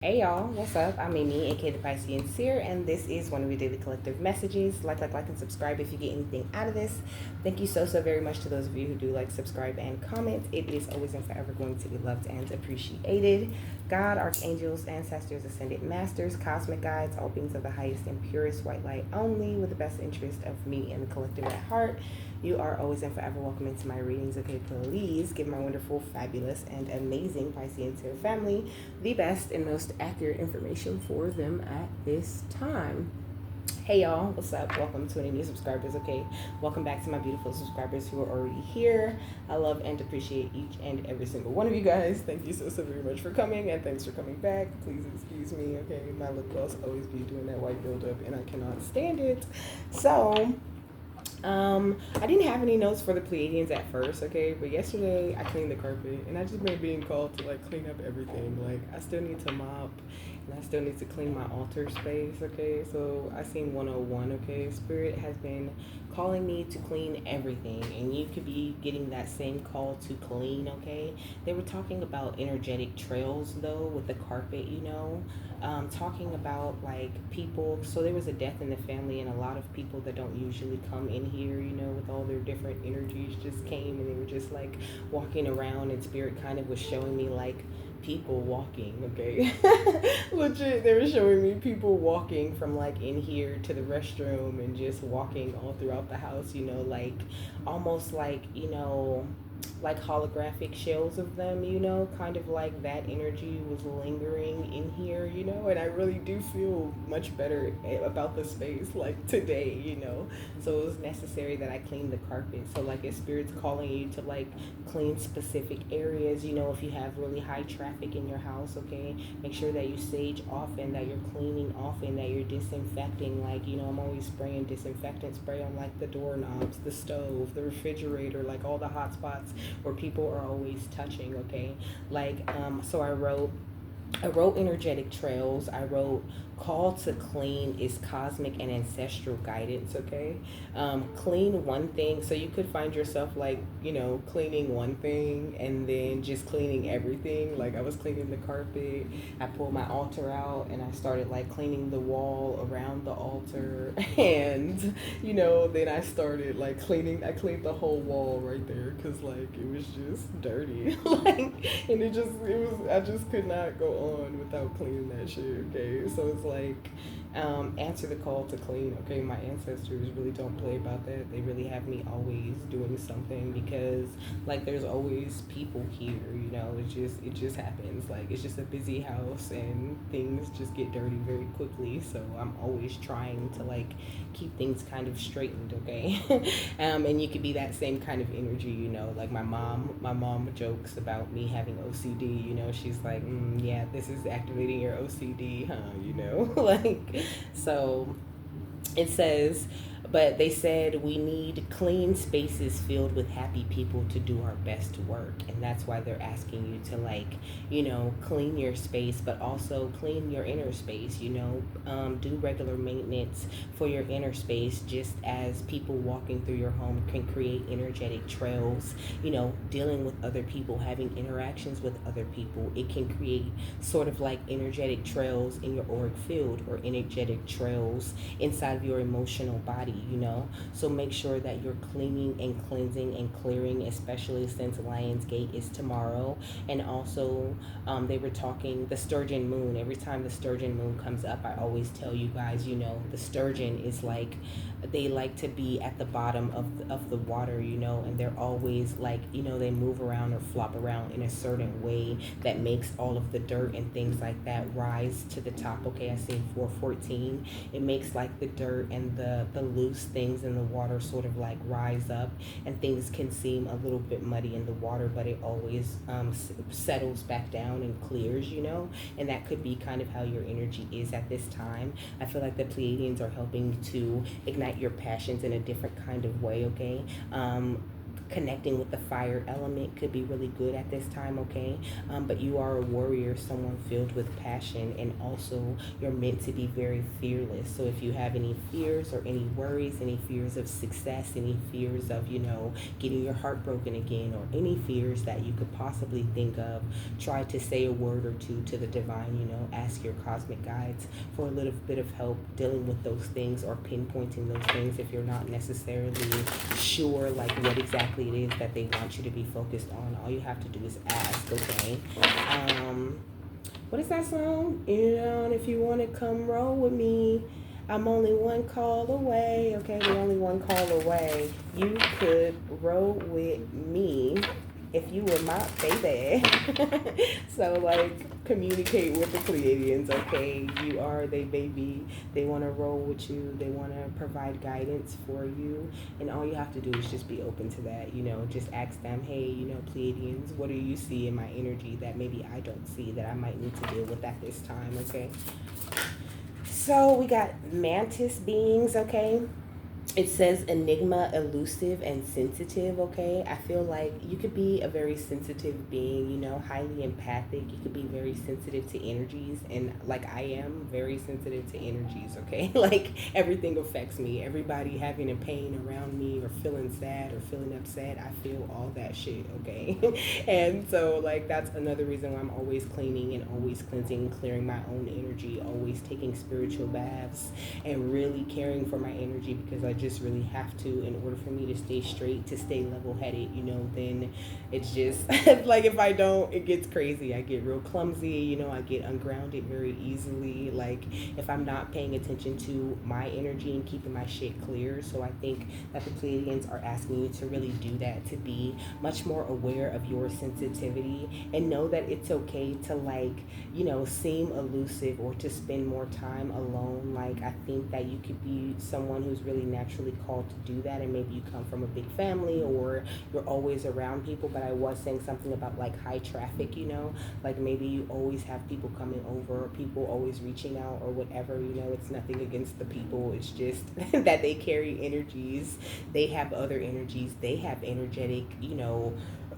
Hey y'all, what's up? I'm Amy, aka the Pleidians here, and this is one of your daily collective messages. Like, and subscribe if you get anything out of this. Thank you so very much to those of you who do like, subscribe, and comment. It is always and forever going to be loved and appreciated. God, archangels, ancestors, ascended masters, cosmic guides, all beings of the highest and purest white light only, with the best interest of me and the collective at heart. You are always and forever welcome into my readings. Okay, please give my wonderful, fabulous, and amazing Pisceans here family the best and most accurate information for them at this time. Hey y'all, what's up? Welcome to any new subscribers. Okay, welcome back to my beautiful subscribers who are already here. I love and appreciate each and every single one of you guys. Thank you so very much for coming, and thanks for coming back. Please excuse me. Okay, my lip gloss always be doing that white buildup and I cannot stand it. So I didn't have any notes for the Pleiadians at first, okay, but yesterday I cleaned the carpet and I just been being called to like clean up everything. Like I still need to mop and I still need to clean my altar space, okay? So I seen 101, okay? Spirit has been calling me to clean everything, and you could be getting that same call to clean, okay? They were talking about energetic trails though with the carpet, talking about like people. So there was a death in the family, and a lot of people that don't usually come in here, with all their different energies just came, and they were just like walking around, and spirit kind of was showing me like people walking, okay? Legit, they were showing me people walking from like in here to the restroom and just walking all throughout the house, like almost like holographic shells of them, kind of like that energy was lingering in here, and I really do feel much better about the space like today, so it was necessary that I clean the carpet. So like if spirit's calling you to like clean specific areas, if you have really high traffic in your house, okay, make sure that you sage often, that you're cleaning often, that you're disinfecting. Like, I'm always spraying disinfectant spray on like the doorknobs, the stove, the refrigerator, like all the hot spots where people are always touching, okay? So I wrote energetic trails. I wrote call to clean is cosmic and ancestral guidance, okay? Clean one thing. So you could find yourself like, cleaning one thing and then just cleaning everything. Like I was cleaning the carpet. I pulled my altar out and I started like cleaning the wall around the altar. And, then I started like cleaning. I cleaned the whole wall right there because like it was just dirty. And I just could not go on without cleaning that shit, okay? So it's like, answer the call to clean, okay? My ancestors really don't play about that. They really have me always doing something because like there's always people here, it just happens. Like it's just a busy house and things just get dirty very quickly. So I'm always trying to like keep things kind of straightened, okay? And you could be that same kind of energy, like my mom jokes about me having OCD, she's like, yeah, this is activating your OCD, huh? Like, so it says, but they said we need clean spaces filled with happy people to do our best work. And that's why they're asking you to like, clean your space, but also clean your inner space, do regular maintenance for your inner space, just as people walking through your home can create energetic trails, dealing with other people, having interactions with other people. It can create sort of like energetic trails in your auric field or energetic trails inside of your emotional body, so make sure that you're cleaning and cleansing and clearing, especially since Lionsgate is tomorrow. And also they were talking the sturgeon moon. Every time the sturgeon moon comes up, I always tell you guys, the sturgeon is like, they like to be at the bottom of the water, and they're always like, they move around or flop around in a certain way that makes all of the dirt and things like that rise to the top, okay? I see 414. It makes like the dirt and the loose things in the water sort of like rise up, and things can seem a little bit muddy in the water, but it always settles back down and clears, and that could be kind of how your energy is at this time. I feel like the Pleiadians are helping to ignite your passions in a different kind of way, okay? connecting with the fire element could be really good at this time, okay? But you are a warrior, someone filled with passion, and also you're meant to be very fearless. So if you have any fears or any worries, any fears of success, any fears of, getting your heart broken again, or any fears that you could possibly think of, try to say a word or two to the divine, ask your cosmic guides for a little bit of help dealing with those things, or pinpointing those things if you're not necessarily sure like what exactly it is that they want you to be focused on. All you have to do is ask, okay? What is that song? And if you want to come roll with me, I'm only one call away. Okay, we're only one call away. You could roll with me if you were my baby. So like, communicate with the Pleidians, okay? You are their baby. They want to roll with you. They want to provide guidance for you. And all you have to do is just be open to that, just ask them, hey, Pleiadians, what do you see in my energy that maybe I don't see, that I might need to deal with at this time, okay? So we got mantis beings, okay? It says enigma, elusive, and sensitive, okay? I feel like you could be a very sensitive being, highly empathic. You could be very sensitive to energies, and like I am very sensitive to energies, okay? Like everything affects me. Everybody having a pain around me or feeling sad or feeling upset, I feel all that shit, okay? And so like that's another reason why I'm always cleaning and always cleansing, clearing my own energy, always taking spiritual baths, and really caring for my energy, because I just really have to, in order for me to stay straight, to stay level-headed, then it's just like if I don't, it gets crazy. I get real clumsy, I get ungrounded very easily, like if I'm not paying attention to my energy and keeping my shit clear. So I think that the Pleiadians are asking you to really do that, to be much more aware of your sensitivity, and know that it's okay to like, seem elusive, or to spend more time alone. Like I think that you could be someone who's really naturally called to do that, and maybe you come from a big family, or you're always around people. But I was saying something about like high traffic, like maybe you always have people coming over, or people always reaching out, or whatever. It's nothing against the people, it's just that they carry energies, they have other energies, they have energetic,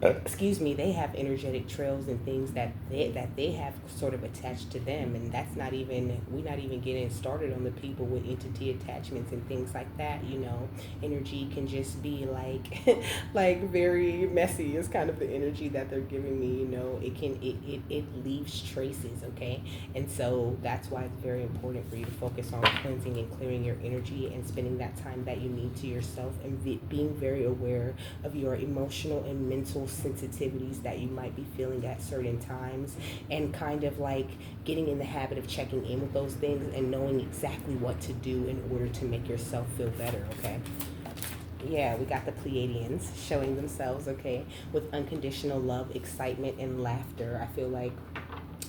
they have energetic trails and things that they have sort of attached to them. And that's not even, we're not even getting started on the people with entity attachments and things like that. Energy can just be like like very messy is kind of the energy that they're giving me. It leaves traces, okay? And so that's why it's very important for you to focus on cleansing and clearing your energy, and spending that time that you need to yourself, and being very aware of your emotional and mental sensitivities that you might be feeling at certain times, and kind of like getting in the habit of checking in with those things and knowing exactly what to do in order to make yourself feel better, okay? Yeah, we got the Pleiadians showing themselves, okay, with unconditional love, excitement, and laughter. I feel like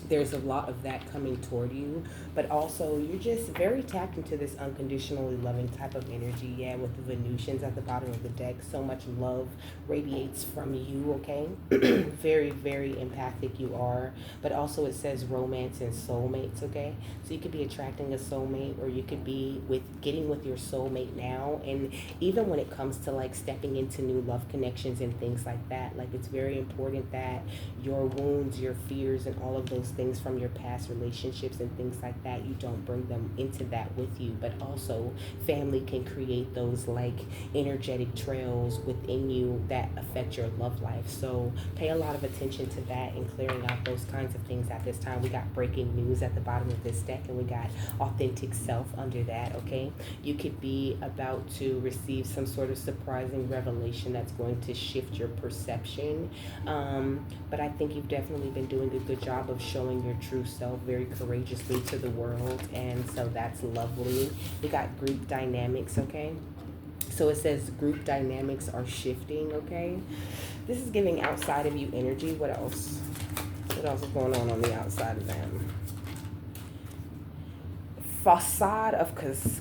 there's a lot of that coming toward you, but also you're just very tapped into this unconditionally loving type of energy. Yeah, with the Venusians at the bottom of the deck, so much love radiates from you, okay? Very, very empathic you are, but also it says romance and soulmates, okay? So you could be attracting a soulmate, or you could be getting with your soulmate now. And even when it comes to like stepping into new love connections and things like that, like it's very important that your wounds, your fears, and all of those things from your past relationships and things like that, you don't bring them into that with you. But also family can create those like energetic trails within you that affect your love life. So pay a lot of attention to that and clearing out those kinds of things at this time. We got breaking news at the bottom of this deck, and we got authentic self under that, okay? You could be about to receive some sort of surprising revelation that's going to shift your perception, but I think you've definitely been doing a good job of showing your true self very courageously to the world, and so that's lovely. We got group dynamics, okay? So it says group dynamics are shifting, okay? This is giving outside of you energy. What else? What else is going on the outside of them? facade of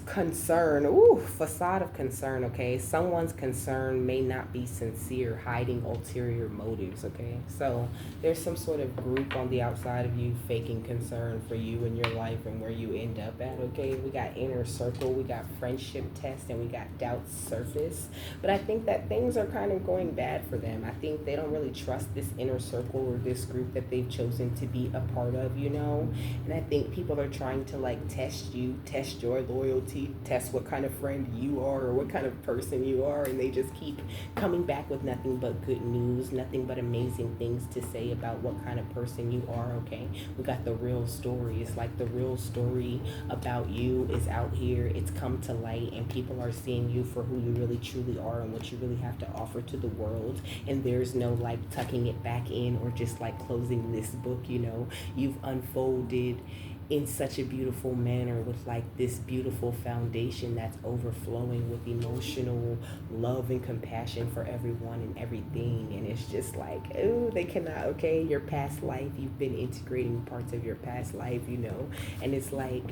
concern. Ooh, facade of concern. Okay, someone's concern may not be sincere, hiding ulterior motives. Okay, so there's some sort of group on the outside of you faking concern for you and your life and where you end up at. Okay, we got inner circle, we got friendship test, and we got doubt surface. But I think that things are kind of going bad for them. I think they don't really trust this inner circle or this group that they've chosen to be a part of, you know. And I think people are trying to like test you, test your loyalty, test what kind of friend you are or what kind of person you are, and they just keep coming back with nothing but good news, nothing but amazing things to say about what kind of person you are. Okay, we got the real story. It's like the real story about you is out here, it's come to light, and people are seeing you for who you really truly are and what you really have to offer to the world. And there's no like tucking it back in or just like closing this book, you know. You've unfolded in such a beautiful manner with like this beautiful foundation that's overflowing with emotional love and compassion for everyone and everything. And it's just like, oh, they cannot. Okay, your past life, you've been integrating parts of your past life, you know. And it's like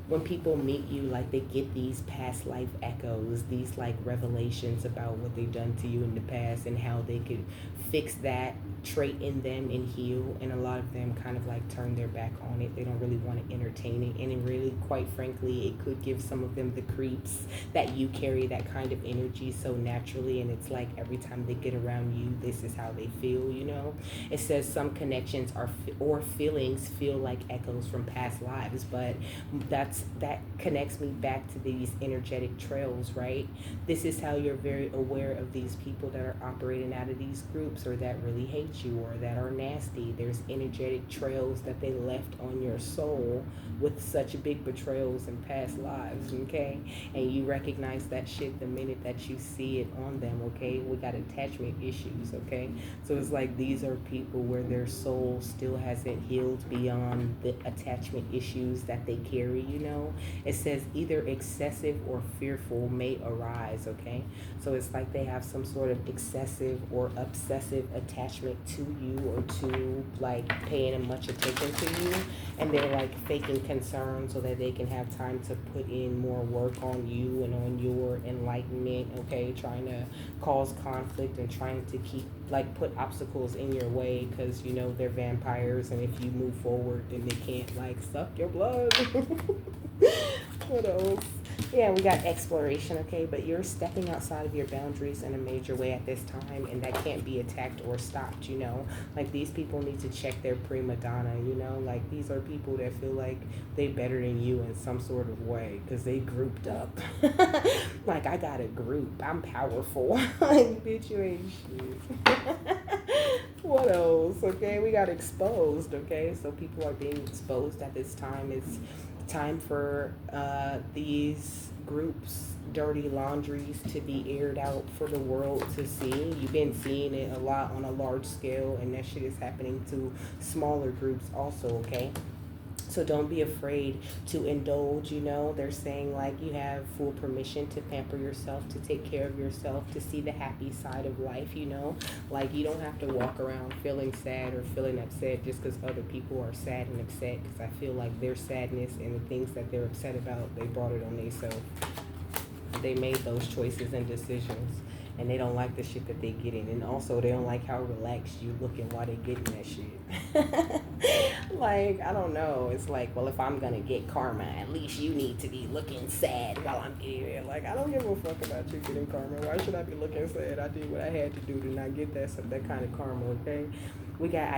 when people meet you, like they get these past life echoes, these like revelations about what they've done to you in the past and how they could fix that trait in them and heal. And a lot of them kind of like turn their back on it. They don't really want to entertain it. And it really, quite frankly, it could give some of them the creeps that you carry that kind of energy so naturally. And it's like every time they get around you, this is how they feel, you know. It says some connections are or feelings feel like echoes from past lives, but that connects me back to these energetic trails, right? This is how you're very aware of these people that are operating out of these groups or that really hate you or that are nasty. There's energetic trails that they left on your soul with such big betrayals in past lives, okay? And you recognize that shit the minute that you see it on them, okay? We got attachment issues, okay? So it's like these are people where their soul still hasn't healed beyond the attachment issues that they carry, you know. It says either excessive or fearful may arise, okay? So it's like they have some sort of excessive or obsessive attachment to you or to like paying much attention to you, and they're like faking concern so that they can have time to put in more work on you and on your enlightenment, okay? Trying to cause conflict and trying to keep like put obstacles in your way because you know they're vampires, and if you move forward then they can't like suck your blood. What else? Yeah, we got exploration, okay, but you're stepping outside of your boundaries in a major way at this time, and that can't be attacked or stopped, you know. Like these people need to check their prima donna, you know. Like these are people that feel like they better than you in some sort of way because they grouped up. Like I got a group, I'm powerful. Like bitch, you ain't shit. What else? Okay, we got exposed, okay, so people are being exposed at this time. It's time for these groups dirty laundries to be aired out for the world to see. You've been seeing it a lot on a large scale, and that shit is happening to smaller groups also, okay? So don't be afraid to indulge, you know. They're saying like you have full permission to pamper yourself, to take care of yourself, to see the happy side of life, you know. Like you don't have to walk around feeling sad or feeling upset just because other people are sad and upset, because I feel like their sadness and the things that they're upset about, they brought it on themselves. They made those choices and decisions, and they don't like the shit that they get in, and also they don't like how relaxed you looking while they getting that shit. Like I don't know, it's like, well, if I'm gonna get karma, at least you need to be looking sad while I'm getting it. Like I don't give a fuck about you getting karma. Why should I be looking sad? I did what I had to do to not get that kind of karma, okay? We got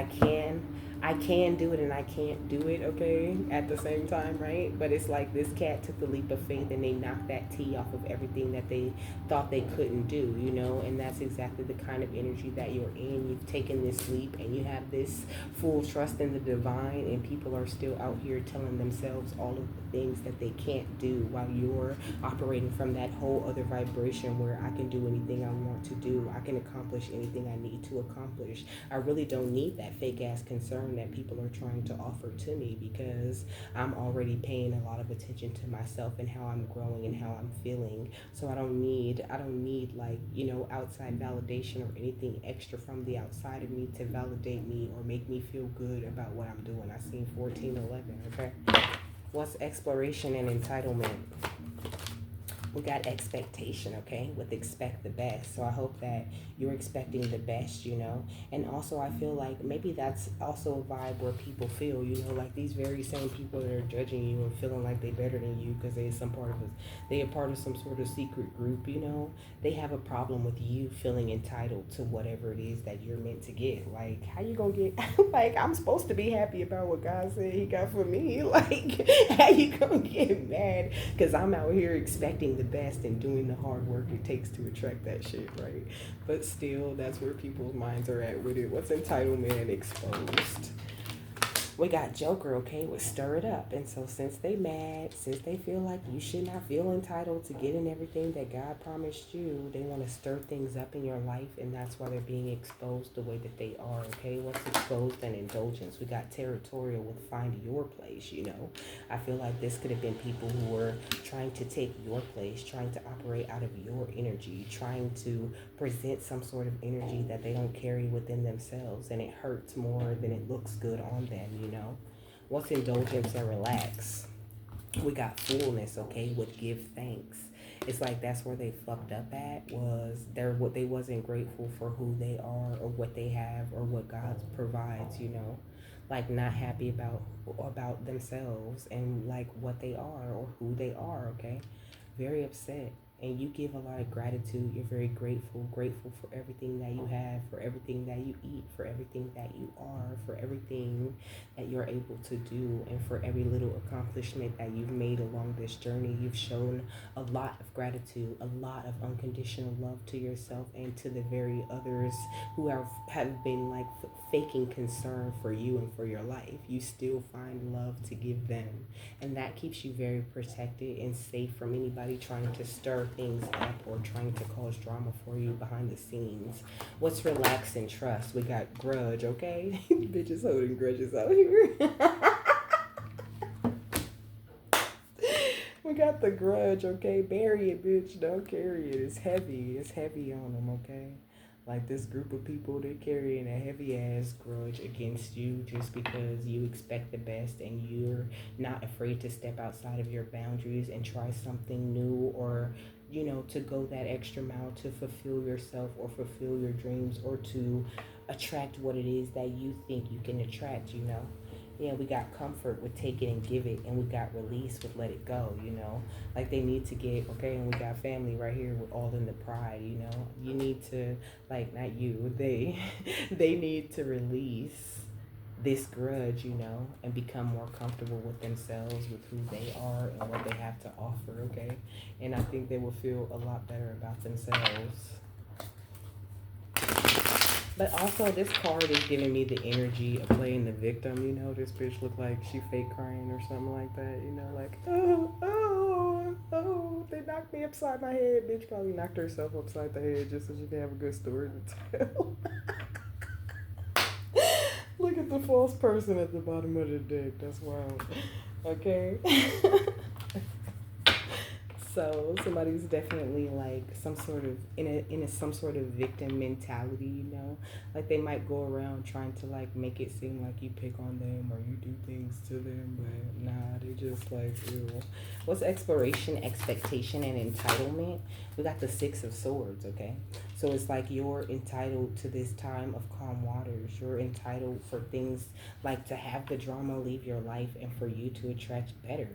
I can do it and I can't do it, okay, at the same time, right? But it's like this cat took the leap of faith and they knocked that T off of everything that they thought they couldn't do, you know. And that's exactly the kind of energy that you're in. You've taken this leap and you have this full trust in the divine, and people are still out here telling themselves all of the things that they can't do, while you're operating from that whole other vibration where I can do anything I want to do. I can accomplish anything I need to accomplish. I really don't need that fake ass concern that people are trying to offer to me, because I'm already paying a lot of attention to myself and how I'm growing and how I'm feeling. So I don't need like, you know, outside validation or anything extra from the outside of me to validate me or make me feel good about what I'm doing. I seen 1411, okay? What's exploration and entitlement? We got expectation, okay? With expect the best. So I hope that you're expecting the best, And also, I feel like maybe that's also a vibe where people feel, like these very same people that are judging you and feeling like they're better than you because they are part of some sort of secret group, They have a problem with you feeling entitled to whatever it is that you're meant to get. Like, how you gonna get? Like, I'm supposed to be happy about what God said He got for me. Like, how you gonna get mad because I'm out here expecting the best and doing the hard work it takes to attract that shit, right? But still, that's where people's minds are at with it. What's entitlement exposed? We got Joker, okay, with stir it up. And so since they mad, since they feel like you should not feel entitled to getting everything that God promised you, they want to stir things up in your life, and that's why they're being exposed the way that they are, okay? What's exposed and indulgence? We got territorial with find your place, I feel like this could have been people who were trying to take your place, trying to operate out of your energy, trying to present some sort of energy that they don't carry within themselves, and it hurts more than it looks good on them. What's indulgence and relax? We got fullness, okay, with give thanks. It's like that's where they fucked up at, was they wasn't grateful for who they are or what they have or what God provides, Like not happy about themselves and like what they are or who they are, okay? Very upset. And you give a lot of gratitude. You're very grateful for everything that you have, for everything that you eat, for everything that you are, for everything that you're able to do, and for every little accomplishment that you've made along this journey. You've shown a lot of gratitude, a lot of unconditional love to yourself and to the very others who have been like faking concern for you and for your life. You still find love to give them, and that keeps you very protected and safe from anybody trying to stir things up or trying to cause drama for you behind the scenes. What's relax and trust? We got grudge, okay? Bitches holding grudges out here. We got the grudge, okay? Bury it, bitch. Don't carry it. It's heavy. It's heavy on them, okay? Like this group of people, they're carrying a heavy ass grudge against you just because you expect the best and you're not afraid to step outside of your boundaries and try something new, or to go that extra mile to fulfill yourself or fulfill your dreams or to attract what it is that you think you can attract. Yeah, we got comfort with take it and give it, and we got release with let it go, Like they need to get, okay, and we got family right here with all in the pride, You need to, like, not you, they, they need to release this grudge, and become more comfortable with themselves, with who they are and what they have to offer, okay? And I think they will feel a lot better about themselves. But also, this card is giving me the energy of playing the victim. This bitch look like she fake crying or something like that. Like, oh, they knocked me upside my head. Bitch probably knocked herself upside the head just so she can have a good story to tell. Look at the false person at the bottom of the deck. That's wild. Okay. So somebody's definitely like some sort of in a some sort of victim mentality, Like they might go around trying to like make it seem like you pick on them or you do things to them, but nah, they just like, ew. What's exploration, expectation, and entitlement? We got the Six of Swords, okay? So it's like you're entitled to this time of calm waters. You're entitled for things like to have the drama leave your life and for you to attract better,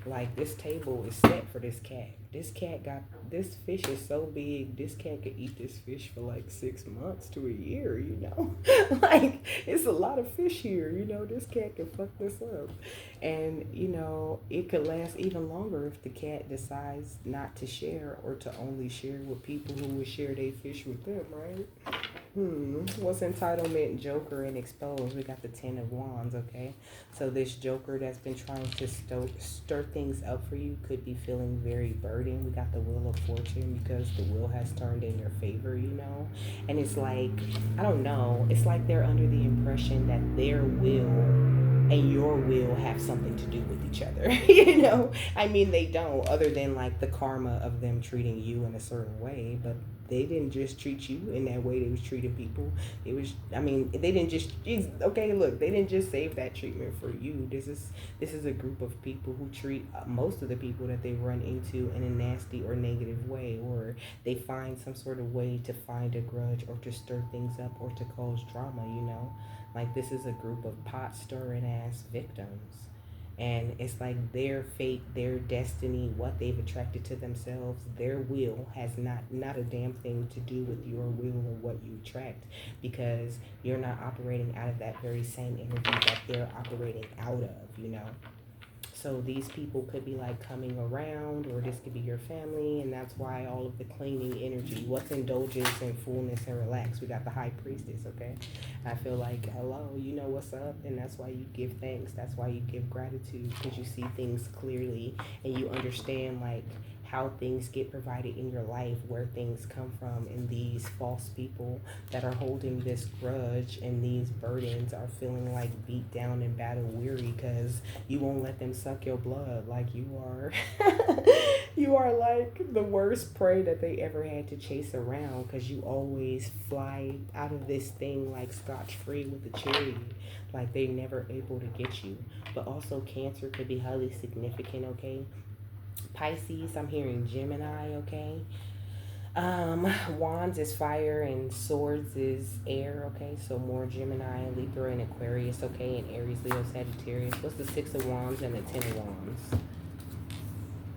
Like this table is set for this cat. This fish is so big, this cat could eat this fish for like 6 months to a year, Like it's a lot of fish here, This cat can fuck this up. And, it could last even longer if the cat decides not to share or to only share with people who would share their fish with them, right? What's entitlement, Joker, and exposed? We got the Ten of Wands, okay? So this Joker that's been trying to stir things up for you could be feeling very burdened. We got the Wheel of Fortune because the wheel has turned in your favor, And it's like, I don't know, it's like they're under the impression that their will and your will have something to do with each other, I mean, they don't, other than like the karma of them treating you in a certain way, but they didn't just treat you in that way they was treating people. It was, I mean, they didn't just, okay, look, they didn't just save that treatment for you. This is a group of people who treat most of the people that they run into in a nasty or negative way, or they find some sort of way to find a grudge or to stir things up or to cause drama, you know. Like, this is a group of pot stirring ass victims. And it's like their fate, their destiny, what they've attracted to themselves, their will has not a damn thing to do with your will or what you attract, because you're not operating out of that very same energy that they're operating out of, you know. So these people could be like coming around, or this could be your family, and that's why all of the cleaning energy. What's indulgence and fullness and relax? We got the high priestess, okay? I feel like, hello, you know what's up, and that's why you give thanks. That's why you give gratitude, because you see things clearly and you understand like how things get provided in your life, where things come from, and these false people that are holding this grudge and these burdens are feeling like beat down and battle weary because you won't let them suck your blood. Like, you are you are like the worst prey that they ever had to chase around, because you always fly out of this thing like scotch free with a cherry. Like, they're never able to get you. But also Cancer could be highly significant, okay? Pisces, I'm hearing Gemini, okay? Wands is fire and swords is air, okay? So more Gemini, Libra, and Aquarius, okay? And Aries, Leo, Sagittarius. What's the Six of Wands and the Ten of Wands?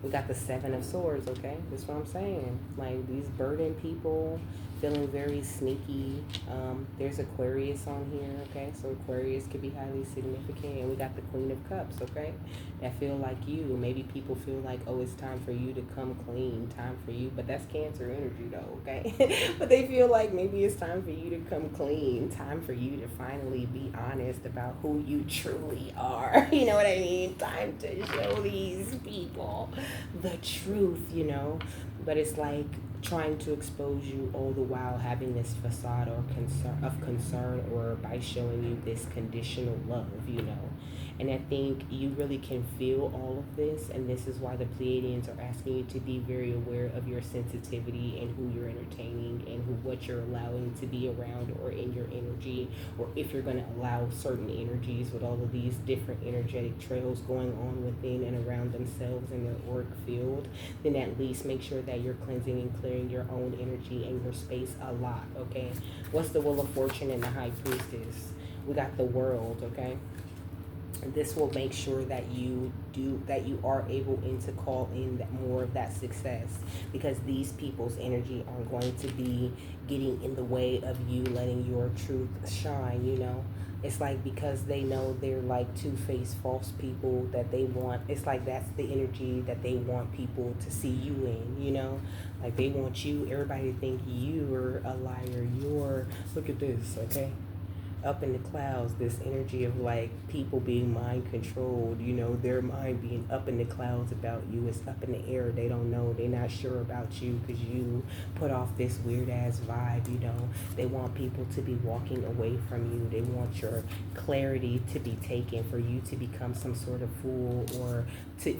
We got the Seven of Swords, okay? That's what I'm saying. Like, these burdened people feeling very sneaky. There's Aquarius on here, okay? So Aquarius could be highly significant. And we got the Queen of Cups, okay? That feel like you. Maybe people feel like, oh, it's time for you to come clean. Time for you. But that's Cancer energy, though, okay? But they feel like maybe it's time for you to come clean. Time for you to finally be honest about who you truly are. You know what I mean? Time to show these people the truth, you know. But it's like trying to expose you all the while having this facade or concern, or by showing you this conditional love, you know. And I think you really can feel all of this, and this is why the Pleidians are asking you to be very aware of your sensitivity and who you're entertaining and what you're allowing to be around or in your energy, or if you're going to allow certain energies with all of these different energetic trails going on within and around themselves in their auric field, then at least make sure that you're cleansing and clearing your own energy and your space a lot, okay? What's the Wheel of Fortune and the High Priestess? We got the World, okay? This will make sure that you are able to call in more of that success, because these people's energy are going to be getting in the way of you letting your truth shine, you know. It's like, because they know they're like two-faced false people that they want, it's like that's the energy that they want people to see you in, you know. Like, they want you, everybody to think you're a liar, look at this, okay? Up in the clouds, this energy of like people being mind controlled, you know, their mind being up in the clouds about you. It's up in the air. They don't know. They're not sure about you because you put off this weird ass vibe, you know. They want people to be walking away from you. They want your clarity to be taken, for you to become some sort of fool, or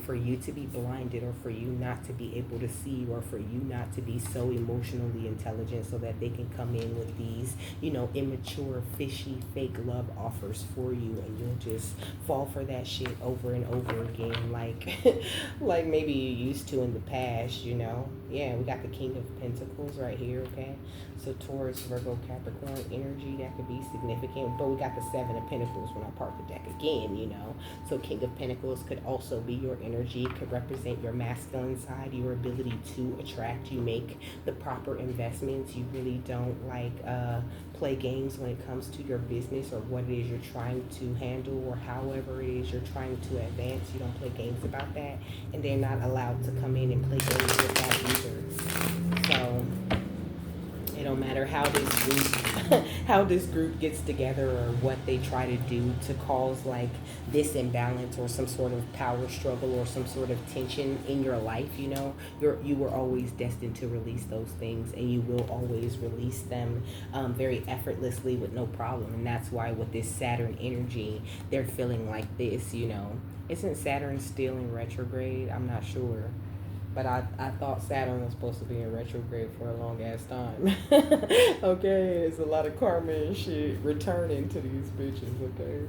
for you to be blinded, or for you not to be able to see, or for you not to be so emotionally intelligent so that they can come in with these, you know, immature, fishy, fake love offers for you, and you'll just fall for that shit over and over again, like like maybe you used to in the past, you know. Yeah, we got the King of Pentacles right here, okay? So Taurus, Virgo, Capricorn energy, that could be significant. But we got the Seven of Pentacles when I part the deck again, you know. So King of Pentacles could also be your energy, could represent your masculine side, your ability to attract. You make the proper investments. You really don't like play games when it comes to your business or what it is you're trying to handle, or however it is you're trying to advance. You don't play games about that, and they're not allowed to come in and play games with that either. So it don't matter how this group how this group gets together, or what they try to do to cause like this imbalance or some sort of power struggle or some sort of tension in your life, you know. You were always destined to release those things, and you will always release them very effortlessly with no problem. And that's why with this Saturn energy, they're feeling like this, you know. Isn't Saturn still in retrograde? I'm not sure. But I thought Saturn was supposed to be in retrograde for a long ass time. Okay, it's a lot of karma and shit returning to these bitches, okay?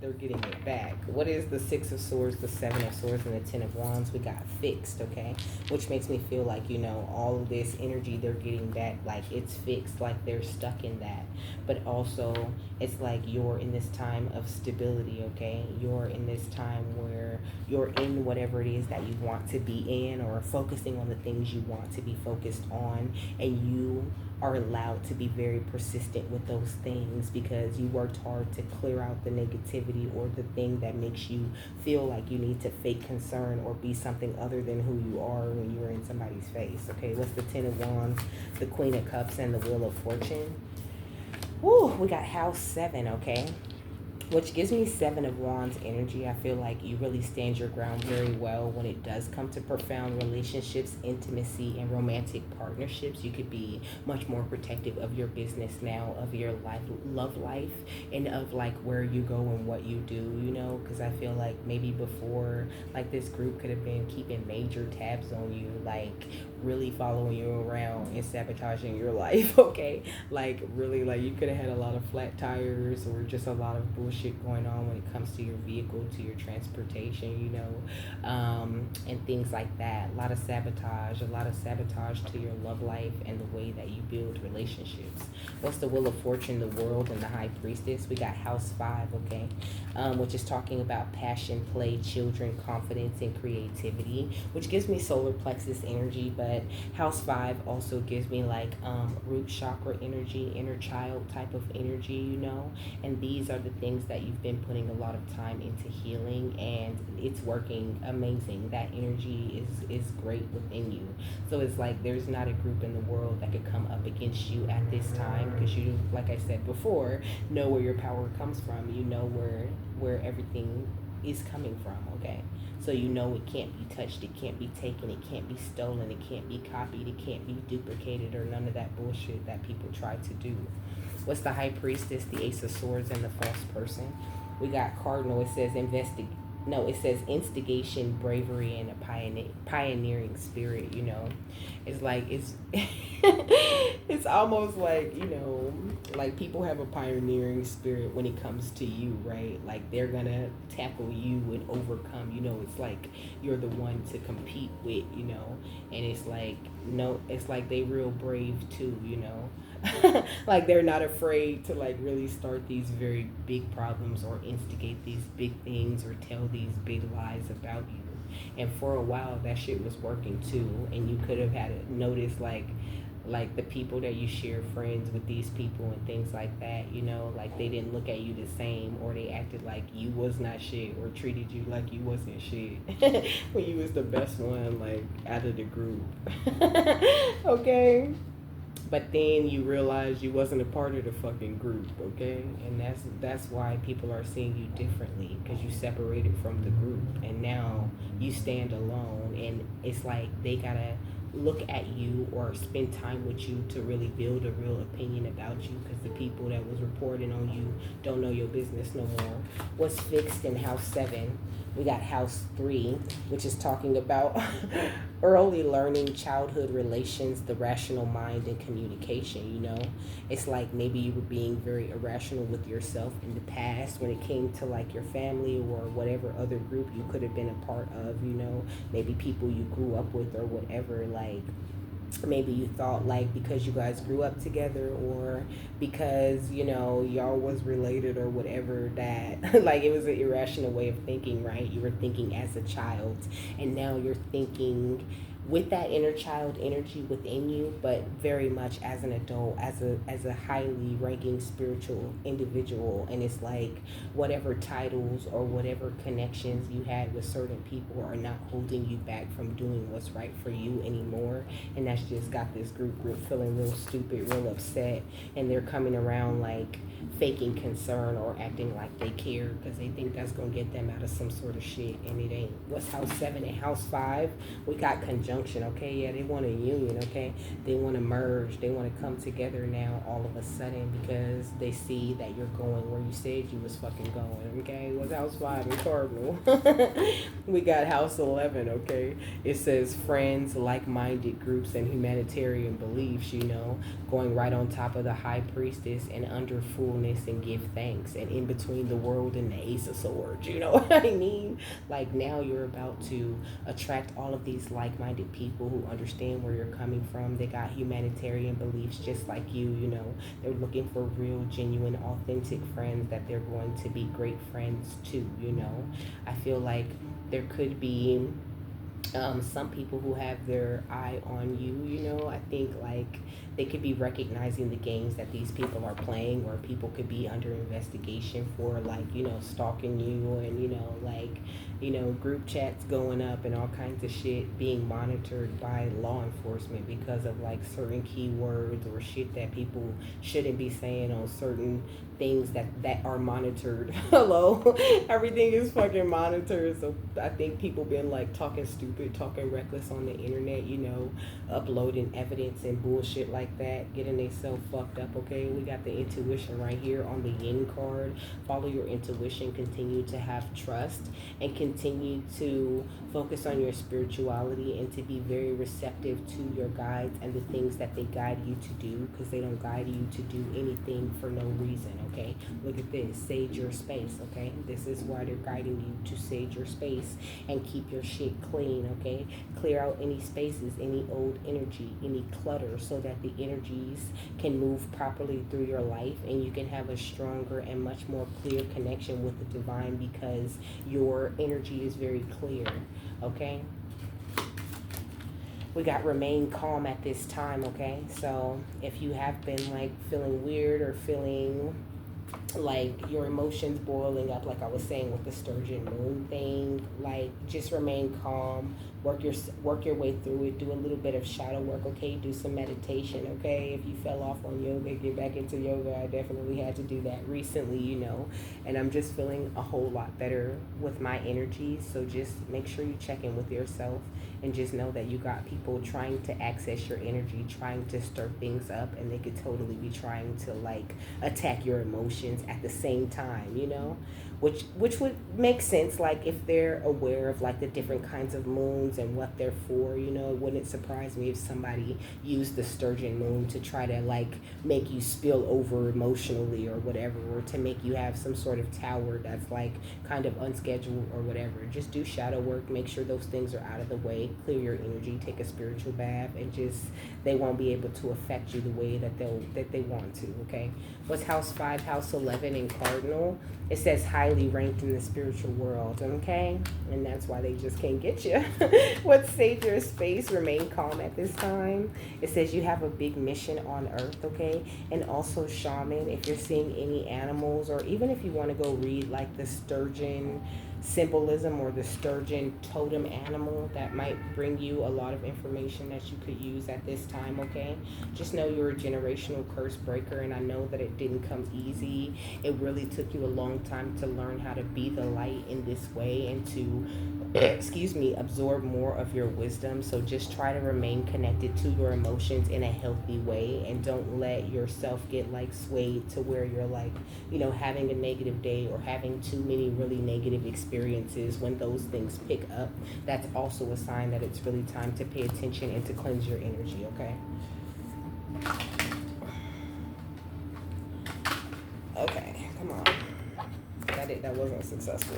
They're getting it back. What is the Six of Swords, the Seven of Swords, and the Ten of Wands? We got fixed, okay? Which makes me feel like, all of this energy they're getting back, like it's fixed, like they're stuck in that. But also, it's like you're in this time of stability, okay? You're in this time where you're in whatever it is that you want to be in, or focusing on the things you want to be focused on, and you are allowed to be very persistent with those things because you worked hard to clear out the negativity or the thing that makes you feel like you need to fake concern or be something other than who you are when you're in somebody's face. Okay, what's the Ten of Wands, the Queen of Cups, and the Wheel of Fortune? Woo, we got House 7, okay? Which gives me Seven of Wands energy. I feel like you really stand your ground very well when it does come to profound relationships, intimacy, and romantic partnerships. You could be much more protective of your business now, of your love life, and of like where you go and what you do, because I feel like maybe before, like this group could have been keeping major tabs on you, like really following you around and sabotaging your life, okay? Like really, like you could have had a lot of flat tires or just a lot of bullshit going on when it comes to your vehicle, to your transportation, and things like that. A lot of sabotage to your love life and the way that you build relationships. What's the Wheel of Fortune, the World, and the High Priestess? We got House 5, okay, which is talking about passion, play, children, confidence, and creativity, which gives me solar plexus energy. But House 5 also gives me like root chakra energy, inner child type of energy, and these are the things that you've been putting a lot of time into healing, and it's working amazing. That energy is great within you. So it's like there's not a group in the world that could come up against you at this time, because you, like I said before, know where your power comes from. You know where everything is coming from, okay? So it can't be touched, it can't be taken, it can't be stolen, it can't be copied, it can't be duplicated, or none of that bullshit that people try to do. What's the High Priestess, the Ace of Swords, and the False Person? We got Cardinal. It says it says instigation, bravery, and a pioneering spirit. It's like it's almost like like people have a pioneering spirit when it comes to you, right? Like they're gonna tackle you and overcome. It's like you're the one to compete with. And it's like it's like they real brave too. Like they're not afraid to like really start these very big problems or instigate these big things or tell these big lies about you. And for a while that shit was working too, and you could have had noticed like the people that you share friends with these people and things like that, like they didn't look at you the same, or they acted like you was not shit, or treated you like you wasn't shit when you was the best one like out of the group. Okay, but then you realize you wasn't a part of the fucking group, okay? And that's why people are seeing you differently, because you separated from the group and now you stand alone, and it's like they gotta look at you or spend time with you to really build a real opinion about you, because the people that was reporting on you don't know your business no more. What's fixed in House 7? We got House 3, which is talking about early learning, childhood relations, the rational mind, and communication. It's like maybe you were being very irrational with yourself in the past when it came to like your family or whatever other group you could have been a part of, maybe people you grew up with or whatever. Like maybe you thought like because you guys grew up together, or because y'all was related or whatever, that like it was an irrational way of thinking, right? You were thinking as a child, and now you're thinking with that inner child energy within you, but very much as an adult, as a highly ranking spiritual individual. And it's like whatever titles or whatever connections you had with certain people are not holding you back from doing what's right for you anymore. And that's just got this group feeling real stupid, real upset, and they're coming around like faking concern or acting like they care because they think that's going to get them out of some sort of shit, and it ain't. What's house 7 and house 5? We got conjunction, okay? Yeah, they want a union, okay? They want to merge. They want to come together now all of a sudden because they see that you're going where you said you was fucking going, okay? What's house 5 and cardinal? We got house 11, okay? It says friends, like-minded groups, and humanitarian beliefs, you know, going right on top of the high priestess and under fullness and give thanks, and in between the world and the ace of swords, you know what I mean? Like now you're about to attract all of these like-minded people who understand where you're coming from. They got humanitarian beliefs just like you know. They're looking for real, genuine, authentic friends that they're going to be great friends to, you know. I feel like there could be some people who have their eye on you, you know. I think like they could be recognizing the games that these people are playing, or people could be under investigation for like, you know, stalking you, and you know, like, you know, group chats going up and all kinds of shit being monitored by law enforcement because of like certain keywords or shit that people shouldn't be saying on certain things that are monitored. Hello. Everything is fucking monitored. So I think people been like talking stupid, talking reckless on the internet, you know, uploading evidence and bullshit like that, getting themselves fucked up, okay? We got the intuition right here on the yin card. Follow your intuition, continue to have trust, and continue to focus on your spirituality and to be very receptive to your guides and the things that they guide you to do, because they don't guide you to do anything for no reason, okay? Look at this, sage your space, okay? This is why they're guiding you to sage your space and keep your shit clean, okay? Clear out any spaces, any old energy, any clutter, so that the energies can move properly through your life and you can have a stronger and much more clear connection with the divine, because your energy is very clear, okay? We got remain calm at this time, okay? So if you have been like feeling weird or feeling like your emotions boiling up, like I was saying with the sturgeon moon thing, like just remain calm, work your way through it, do a little bit of shadow work, okay? Do some meditation, okay? If you fell off on yoga, get back into yoga. I definitely had to do that recently, you know, and I'm just feeling a whole lot better with my energy. So just make sure you check in with yourself and just know that you got people trying to access your energy, trying to stir things up, and they could totally be trying to like attack your emotions at the same time, you know, which would make sense, like if they're aware of like the different kinds of moons and what they're for, you know. It wouldn't surprise me if somebody used the sturgeon moon to try to like make you spill over emotionally or whatever, or to make you have some sort of tower that's like kind of unscheduled or whatever. Just do shadow work, make sure those things are out of the way, clear your energy, take a spiritual bath, and just they won't be able to affect you the way that they want to, okay? What's house 5, house 11 in cardinal? It says highly ranked in the spiritual world, okay? And that's why they just can't get you. What's sage your space? Remain calm at this time. It says you have a big mission on earth, okay? And also shaman, if you're seeing any animals, or even if you want to go read like the sturgeon symbolism or the sturgeon totem animal, that might bring you a lot of information that you could use at this time, okay? Just know you're a generational curse breaker, and I know that it didn't come easy. It really took you a long time to learn how to be the light in this way and to absorb more of your wisdom. So just try to remain connected to your emotions in a healthy way, and don't let yourself get like swayed to where you're like, you know, having a negative day or having too many really negative experiences. When those things pick up, that's also a sign that it's really time to pay attention and to cleanse your energy, okay? Okay, come on. That wasn't successful.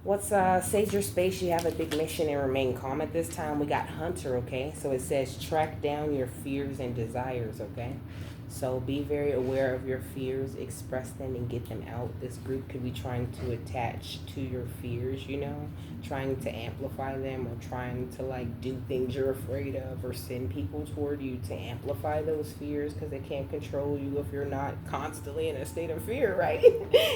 What's sage your space? You have a big mission and remain calm at this time. We got hunter, okay? So it says track down your fears and desires, okay? So be very aware of your fears, express them, and get them out. This group could be trying to attach to your fears, you know, trying to amplify them, or trying to like do things you're afraid of, or send people toward you to amplify those fears, because they can't control you if you're not constantly in a state of fear, right?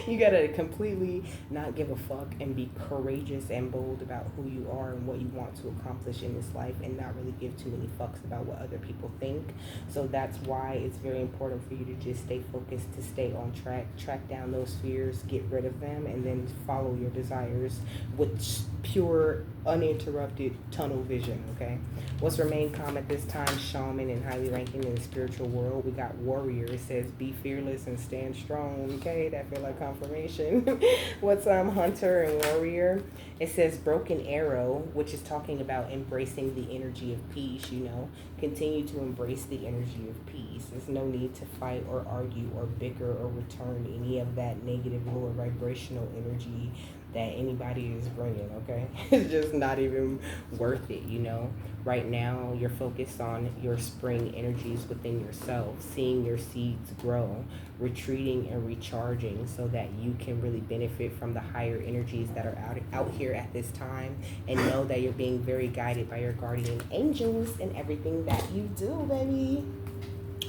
You gotta completely not give a fuck and be courageous and bold about who you are and what you want to accomplish in this life, and not really give too many fucks about what other people think. So that's why it's very important for you to just stay focused, to stay on track down those fears, get rid of them, and then follow your desires with pure, uninterrupted tunnel vision, okay? What's remain calm at this time? Shaman and highly ranking in the spiritual world. We got warrior. It says be fearless and stand strong, okay? That feel like confirmation. What's hunter and warrior? It says broken arrow, which is talking about embracing the energy of peace, you know. Continue to embrace the energy of peace. There's no need to fight or argue or bicker or return any of that negative, lower vibrational energy that anybody is bringing, okay? It's just not even worth it, you know? Right now, you're focused on your spring energies within yourself, seeing your seeds grow, retreating and recharging, so that you can really benefit from the higher energies that are out here at this time, and know that you're being very guided by your guardian angels in everything that you do, baby.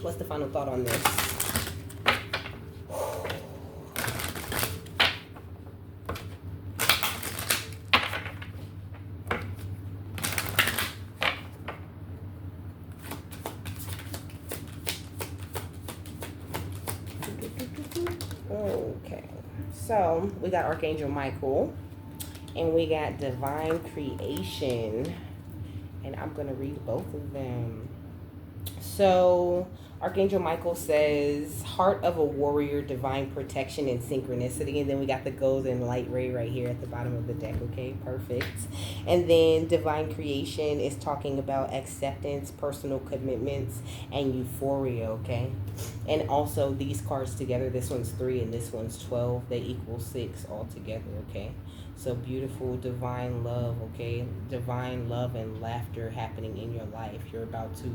What's the final thought on this? Okay, so we got Archangel Micheal, and we got Divine Creation, and I'm going to read both of them. So Archangel Micheal says, heart of a warrior, divine protection and synchronicity. And then we got the golden light ray right here at the bottom of the deck. Okay, perfect. And then divine creation is talking about acceptance, personal commitments, and euphoria. Okay. And also these cards together, this one's 3 and this one's 12. They equal 6 all together. Okay. So beautiful divine love, okay? Divine love and laughter happening in your life. You're about to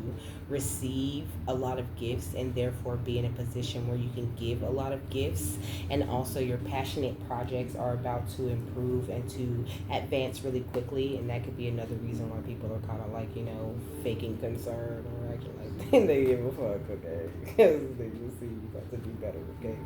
receive a lot of gifts, and therefore be in a position where you can give a lot of gifts. And also your passionate projects are about to improve and to advance really quickly. And that could be another reason why people are kind of like, you know, faking concern or acting like they give a fuck, okay? Because they just see you about to do better, okay?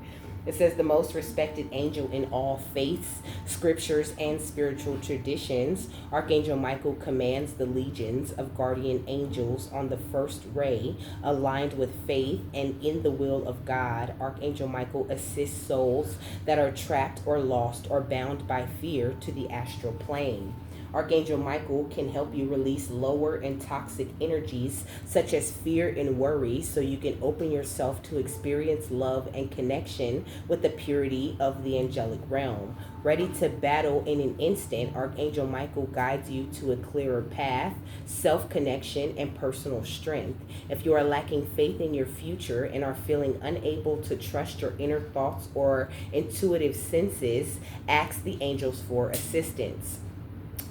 It says the most respected angel in all faiths, scriptures, and spiritual traditions. Archangel Micheal commands the legions of guardian angels on the first ray, aligned with faith and in the will of God. Archangel Micheal assists souls that are trapped or lost or bound by fear to the astral plane. Archangel Micheal can help you release lower and toxic energies such as fear and worry, so you can open yourself to experience love and connection with the purity of the angelic realm. Ready to battle in an instant, Archangel Micheal guides you to a clearer path, self-connection, and personal strength. If you are lacking faith in your future and are feeling unable to trust your inner thoughts or intuitive senses, ask the angels for assistance.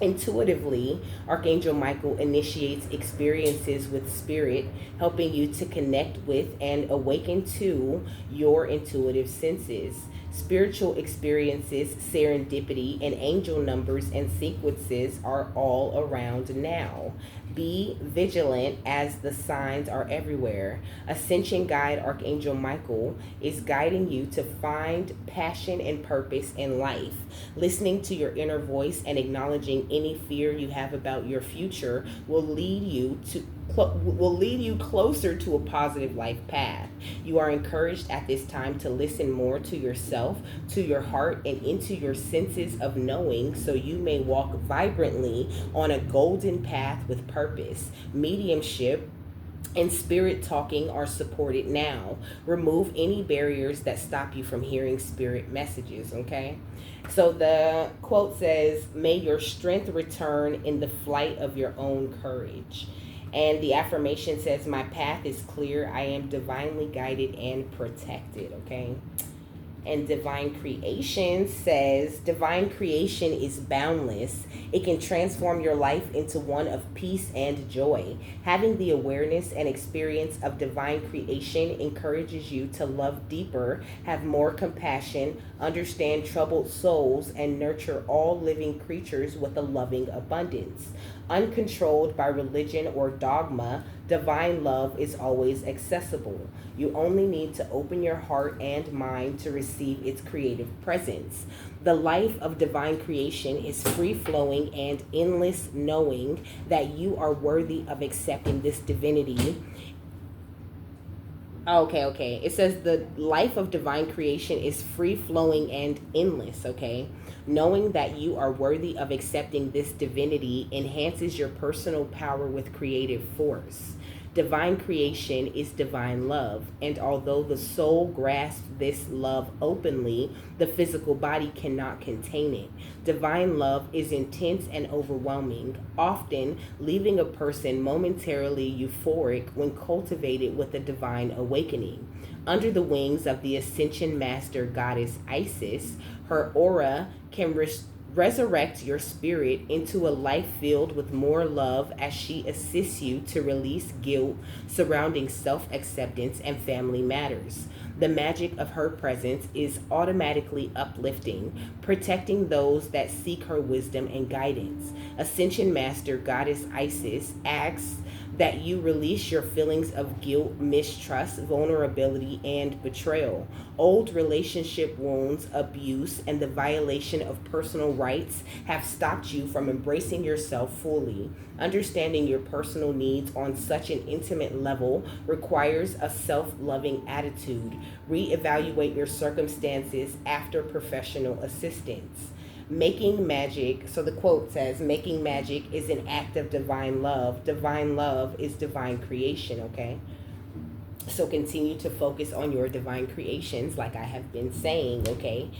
Intuitively, Archangel Micheal initiates experiences with spirit, helping you to connect with and awaken to your intuitive senses. Spiritual experiences, serendipity, and angel numbers and sequences are all around now. Be vigilant as the signs are everywhere. Ascension Guide Archangel Micheal is guiding you to find passion and purpose in life. Listening to your inner voice and acknowledging any fear you have about your future will lead you closer to a positive life path. You are encouraged at this time to listen more to yourself, to your heart, and into your senses of knowing, so you may walk vibrantly on a golden path with purpose. Mediumship and spirit talking are supported now. Remove any barriers that stop you from hearing spirit messages, okay? So the quote says, may your strength return in the flight of your own courage. And the affirmation says, my path is clear. I am divinely guided and protected, okay? And divine creation says divine creation is boundless. It can transform your life into one of peace and joy. Having the awareness and experience of divine creation encourages you to love deeper, have more compassion, understand troubled souls, and nurture all living creatures with a loving abundance. Uncontrolled by religion or dogma, divine love is always accessible. You only need to open your heart and mind to receive its creative presence. The life of divine creation is free flowing and endless, knowing that you are worthy of accepting this divinity. Okay. It says the life of divine creation is free flowing and endless, okay? Knowing that you are worthy of accepting this divinity enhances your personal power with creative force. Divine creation is divine love, and although the soul grasps this love openly, the physical body cannot contain it. Divine love is intense and overwhelming, often leaving a person momentarily euphoric when cultivated with a divine awakening. Under the wings of the Ascension Master Goddess Isis, her aura can resurrect your spirit into a life filled with more love as she assists you to release guilt surrounding self acceptance and family matters. The magic of her presence is automatically uplifting, protecting those that seek her wisdom and guidance. Ascension Master Goddess Isis asks that you release your feelings of guilt, mistrust, vulnerability, and betrayal. Old relationship wounds, abuse, and the violation of personal rights have stopped you from embracing yourself fully. Understanding your personal needs on such an intimate level requires a self-loving attitude. Reevaluate your circumstances after professional assistance. Making magic, so the quote says, making magic is an act of divine love. Divine love is divine creation, okay? So continue to focus on your divine creations, like I have been saying, okay?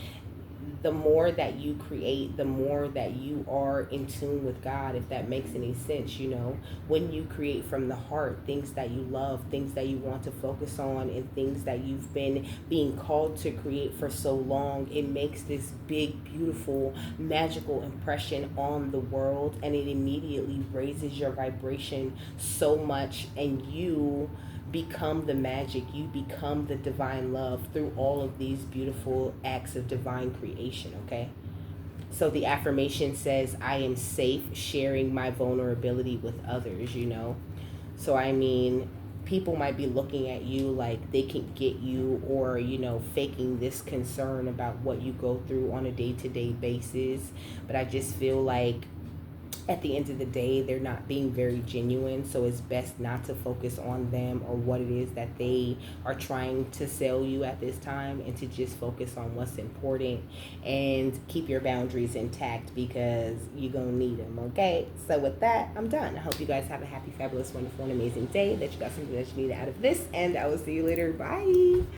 The more that you create, the more that you are in tune with God, if that makes any sense, you know. When you create from the heart, things that you love, things that you want to focus on, and things that you've been being called to create for so long, it makes this big, beautiful, magical impression on the world, and it immediately raises your vibration so much, and you become the magic, you become the divine love through all of these beautiful acts of divine creation, okay? So the affirmation says, I am safe sharing my vulnerability with others, you know? So, I mean, people might be looking at you like they can get you, or, you know, faking this concern about what you go through on a day-to-day basis. But I just feel like at the end of the day, they're not being very genuine, so it's best not to focus on them or what it is that they are trying to sell you at this time, and to just focus on what's important and keep your boundaries intact, because you're gonna need them, okay? So with that, I'm done. I hope you guys have a happy, fabulous, wonderful, and amazing day, that you got something that you need out of this, and I will see you later. Bye.